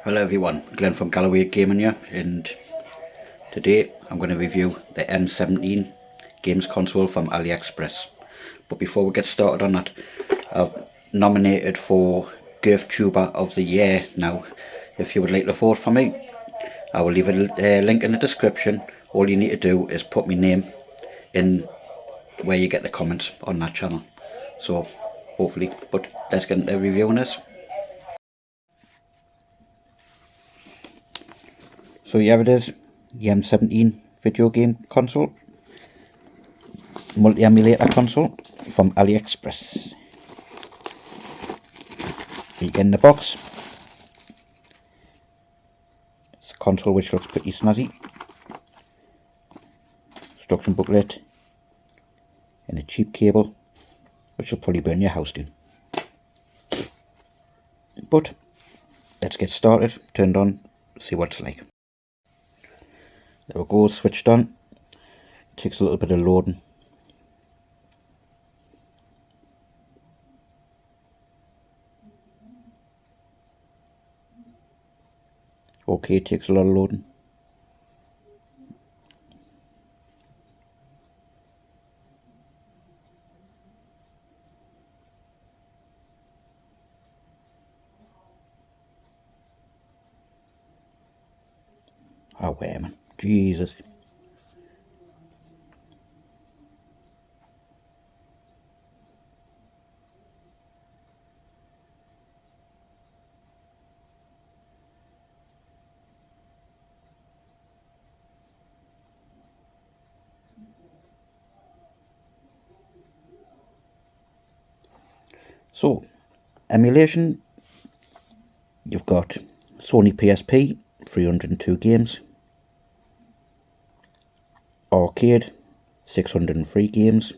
Hello everyone, Glenn from Galloway Gaming here, and today I'm going to review the M17 games console from Aliexpress. But before we get started on that, I've nominated for GirthTuber of the Year now. If you would like to vote for me, I will leave a link in the description. All you need to do is put my name in where you get the comments on that channel. So hopefully, but let's get into reviewing this. So here it is, the M17 video game console, multi-emulator console from Aliexpress. You get in the box. It's a console which looks pretty snazzy. Instruction booklet and a cheap cable which will probably burn your house down. But let's get started, turned on, see what it's like. There we go, switched on. Takes a little bit of loading. Okay, it takes a lot of loading. Oh, where, man? Jesus. So, emulation, you've got Sony PSP, 302 games. Arcade, 603 games.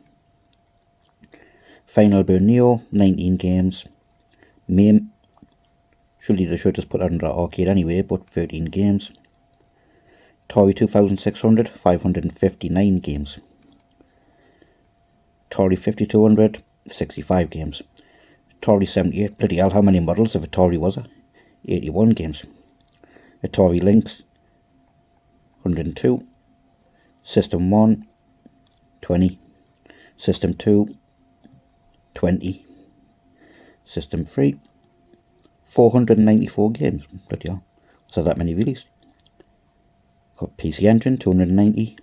Final Burn Neo, 19 games. MAME, surely they should just put that under arcade anyway, but 13 games. Atari 2600, 559 games. Atari 5200, 65 games. Atari 78, bloody hell, how many models of Atari was there? 81 games. Atari Lynx, 102. System 1, 20. System 2, 20. System 3, 494 games. Bloody hell, so that many released. Got PC Engine, 290.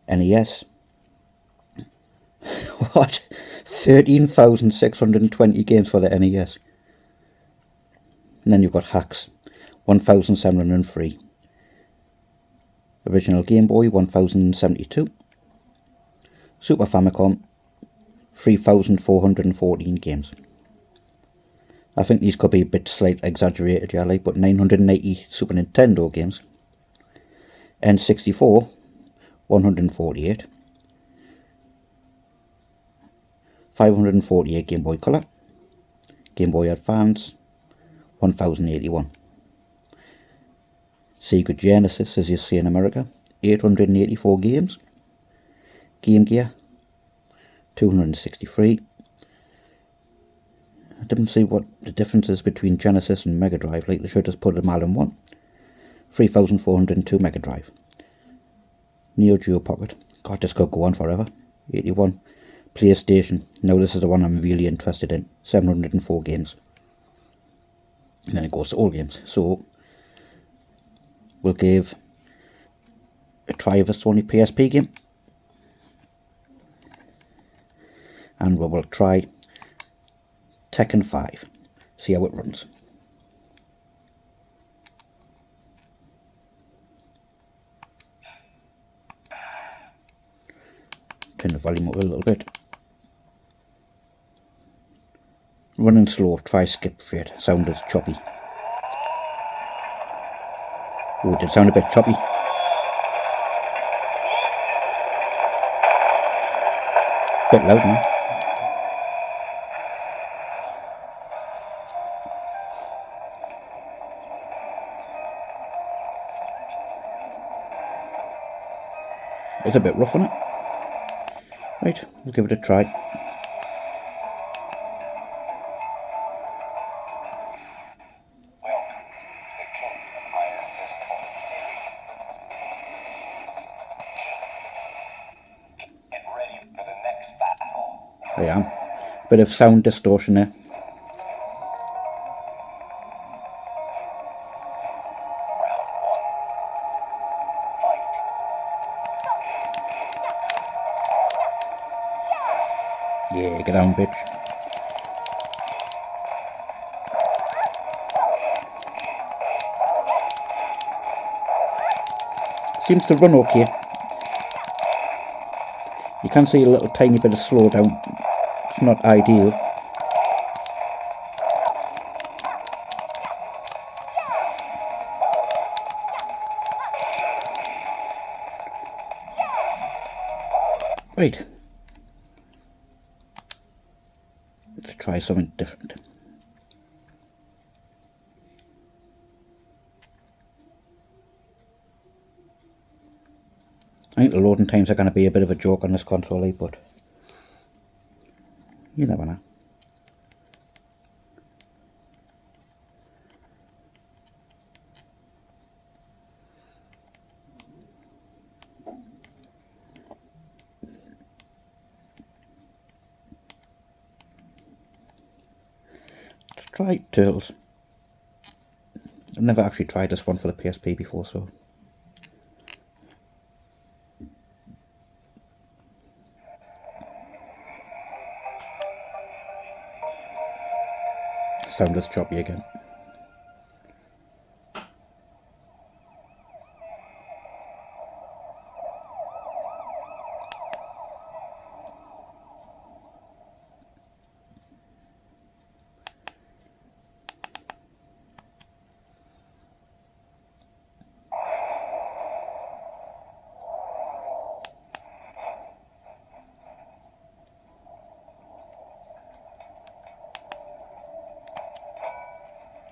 NES, what? 13,620 games for the NES. And then you've got hacks, 1,703. Original Game Boy, 1,072. Super Famicom, 3,414 games. I think these could be a bit slightly exaggerated, yeah, like, but 980 Super Nintendo games. N64, 148. 548 Game Boy Color. Game Boy Advance, 1081. Sega Genesis, as you see in America, 884 games. Game Gear, 263. I didn't see what the difference is between Genesis and Mega Drive, like they should just put them all in one. 3,402 Mega Drive. Neo Geo Pocket, God, this could go on forever. 81. PlayStation, now this is the one I'm really interested in, 704 games. And then it goes to all games. So we'll give a try of a Sony PSP game, and we will try Tekken 5, see how it runs. Turn the volume up a little bit. Running slow, try skip for it, sound is choppy. Oh, it did sound a bit choppy. Bit loud now. It's a bit rough on it. Right, we'll give it a try. I am. Bit of sound distortion there. Yeah, get down, bitch. Seems to run okay. You can see a little tiny bit of slowdown. It's not ideal. Right. Let's try something different. I think the loading times are going to be a bit of a joke on this console, but you never know. Let's try Turtles. I've never actually tried this one for the PSP before, so sound is choppy again.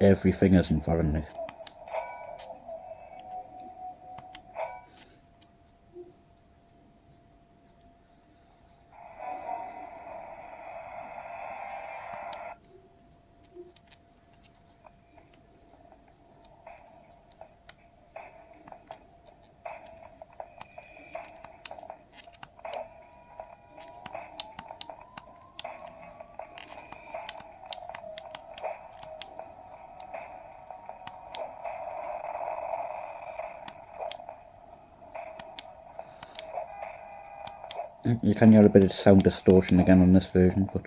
Everything is in Fahrenheit. You can hear a bit of sound distortion again on this version, but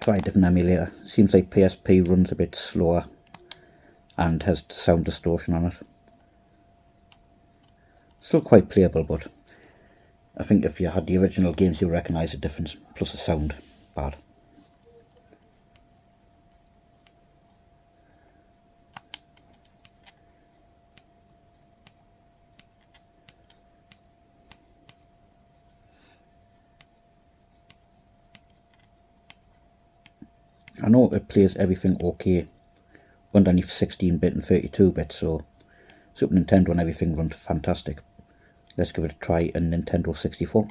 try a different emulator. Seems like PSP runs a bit slower and has sound distortion on it. Still quite playable, but I think if you had the original games you'll recognise the difference, plus the sound bad. I know it plays everything okay underneath 16-bit and 32-bit, so Super Nintendo and everything runs fantastic. Let's give it a try in Nintendo 64.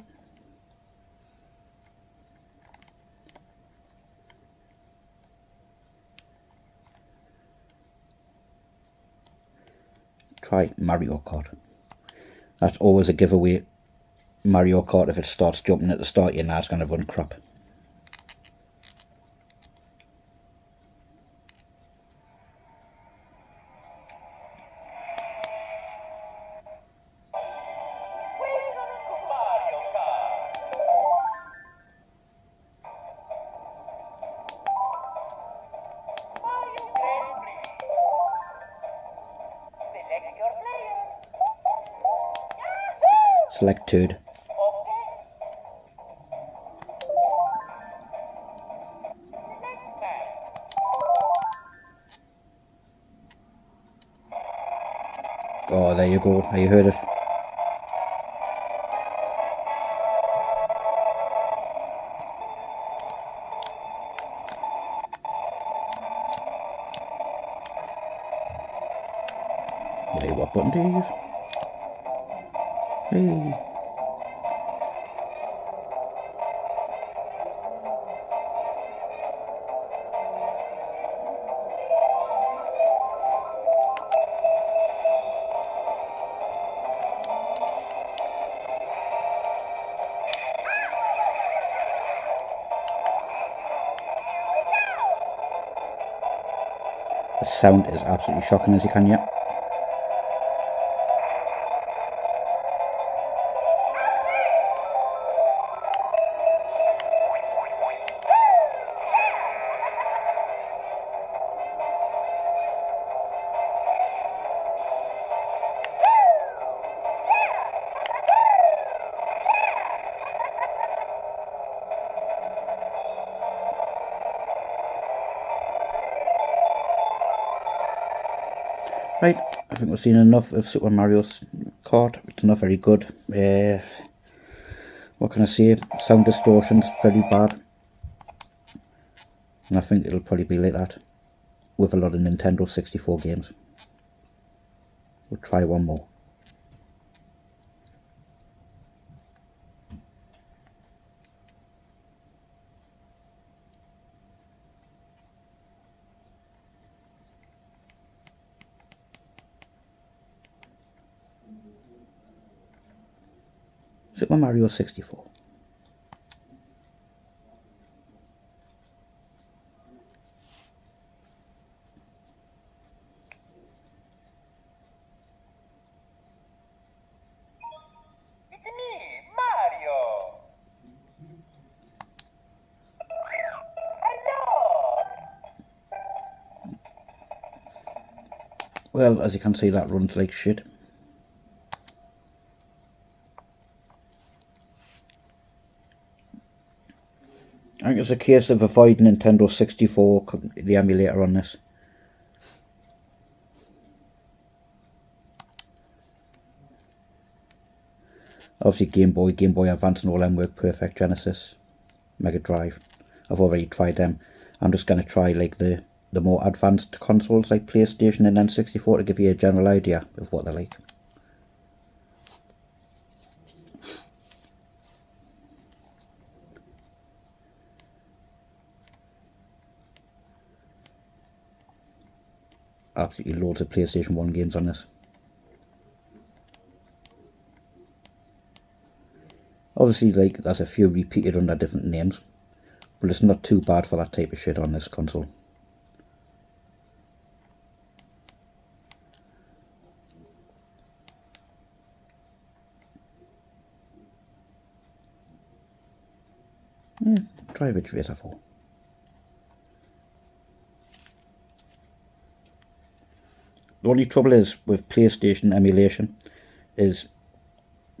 Try Mario Kart. That's always a giveaway. Mario Kart, if it starts jumping at the start, you know it's going to run crap. Select turd. Oh, there you go. You heard it. Wait, what button do you use? Hey. The sound is absolutely shocking, as you can hear. Right, I think we've seen enough of Super Mario Kart. It's not very good. What can I say? Sound distortion's very bad. And I think it'll probably be like that with a lot of Nintendo 64 games. We'll try one more. Super Mario 64. It's me, Mario. Hello. Well, as you can see, that runs like shit. I think it's a case of avoiding Nintendo 64, the emulator on this. Obviously Game Boy Advance and all them work perfect. Genesis, Mega Drive, I've already tried them. I'm just going to try like the more advanced consoles like PlayStation and N64 to give you a general idea of what they're like. Absolutely loads of PlayStation 1 games on this. Obviously, like, there's a few repeated under different names, but it's not too bad for that type of shit on this console. Try Ridge Racer 4. The only trouble is with PlayStation emulation is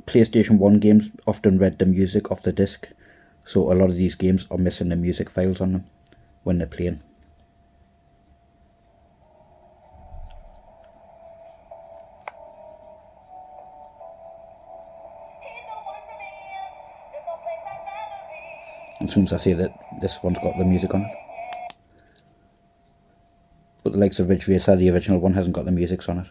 PlayStation 1 games often read the music off the disc, so a lot of these games are missing the music files on them when they're playing. As soon as I say that this one's got the music on it. But the likes of Ridge Racer, the original one, hasn't got the music on it.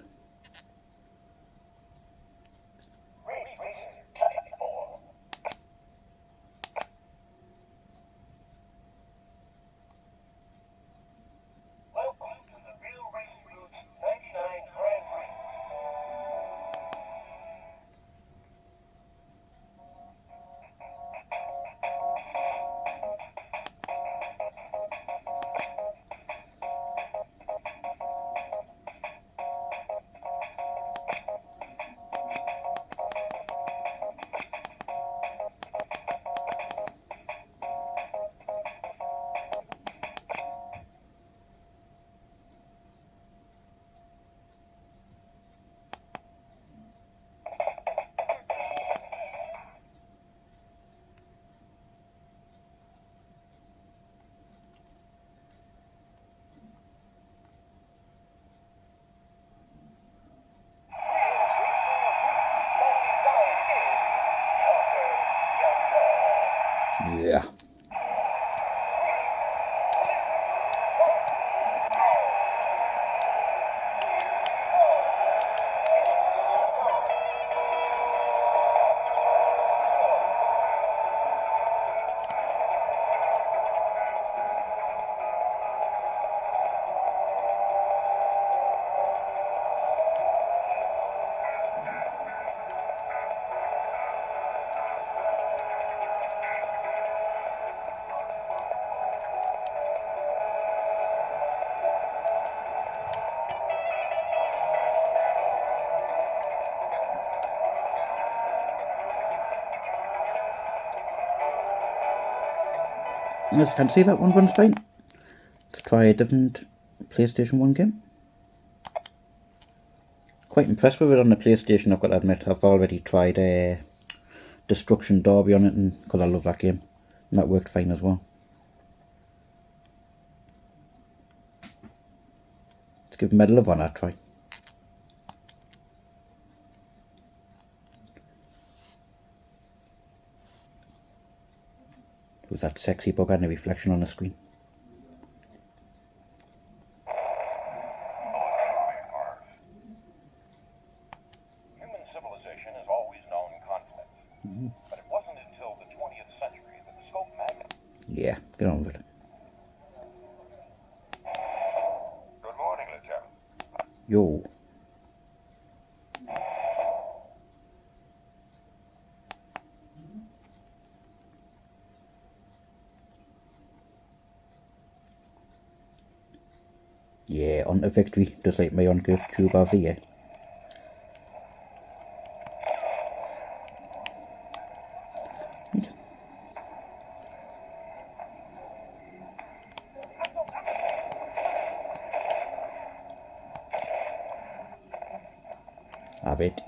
Welcome to the Real Racing Roots 99 Grand Prix. As you can see, that one runs fine. Let's try a different PlayStation 1 game. Quite impressed with it on the PlayStation, I've got to admit. I've already tried Destruction Derby on it, and because I love that game, and that worked fine as well. Let's give Medal of Honor a try. With that sexy bug and the reflection on the screen. Human civilization has always known conflict. But it wasn't until the 20th century that the scope magnet... Yeah, get on with it. Good morning, Lieutenant. Yo. Yeah, on to victory, just like my uncurved tube of the year. Have it.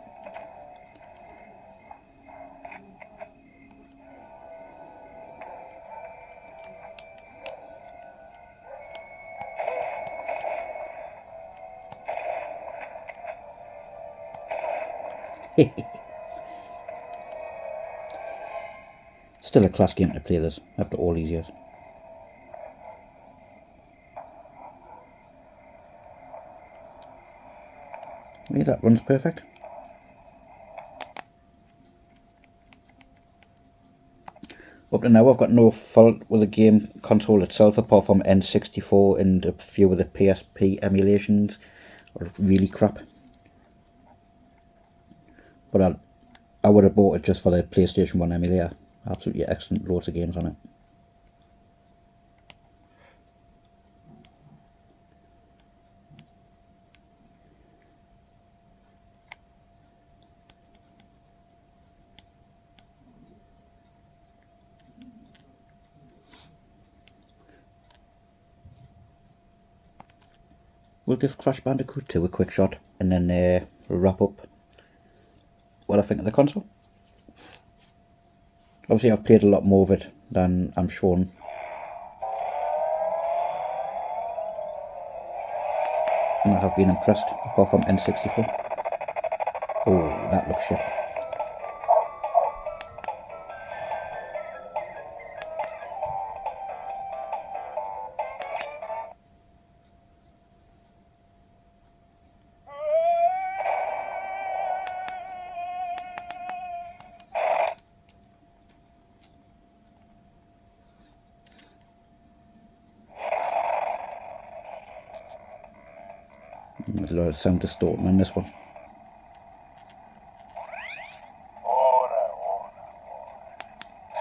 Still a class game to play this after all these years. Yeah, that runs perfect. Up to now I've got no fault with the game console itself apart from N64 and a few of the PSP emulations are really crap. But I would have bought it just for the PlayStation 1 emulator. Absolutely excellent, loads of games on it. We'll give Crash Bandicoot 2 a quick shot and then wrap up what I think of the console. Obviously I've played a lot more of it than I'm shown. And I have been impressed, apart from N64. Oh, that looks shit. There's a lot of sound distortion on this one. Order.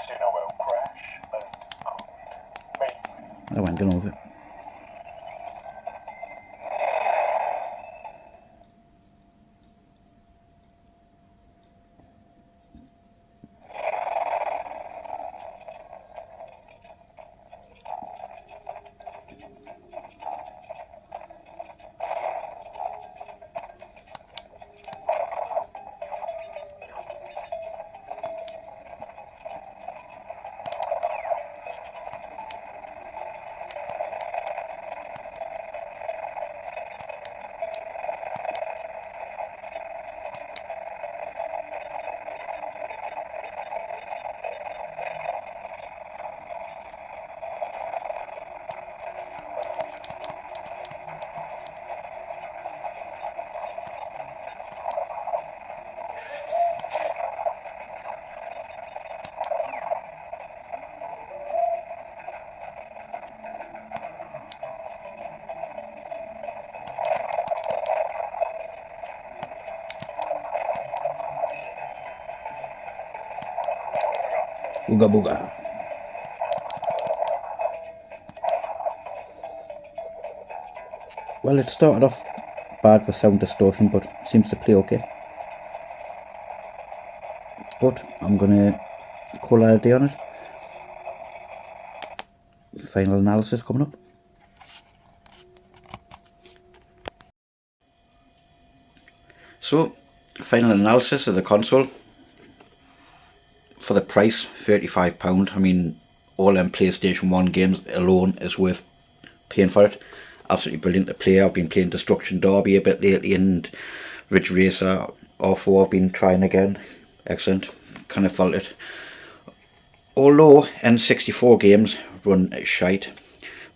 Sinner will crash and I won't get on with it. Ooga booga. Well, it started off bad for sound distortion, but seems to play okay. But I'm gonna call that a day on it. final analysis coming up. So, final analysis of the console. For the price, £35. I mean, all them PlayStation 1 games alone is worth paying for it. Absolutely brilliant to play. I've been playing Destruction Derby a bit lately, and Ridge Racer R4 I've been trying again. Excellent. Kind of felt it. Although N64 games run shite,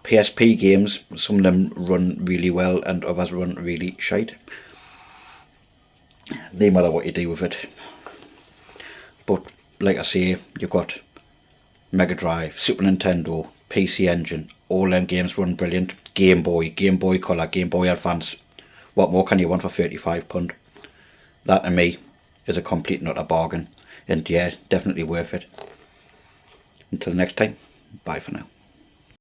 PSP games, some of them run really well and others run really shite. No matter what you do with it. But like I say, you've got Mega Drive, Super Nintendo, PC Engine, all them games run brilliant. Game Boy Color, Game Boy Advance. What more can you want for £35? That to me is a complete and utter bargain. And yeah, definitely worth it. Until next time, bye for now.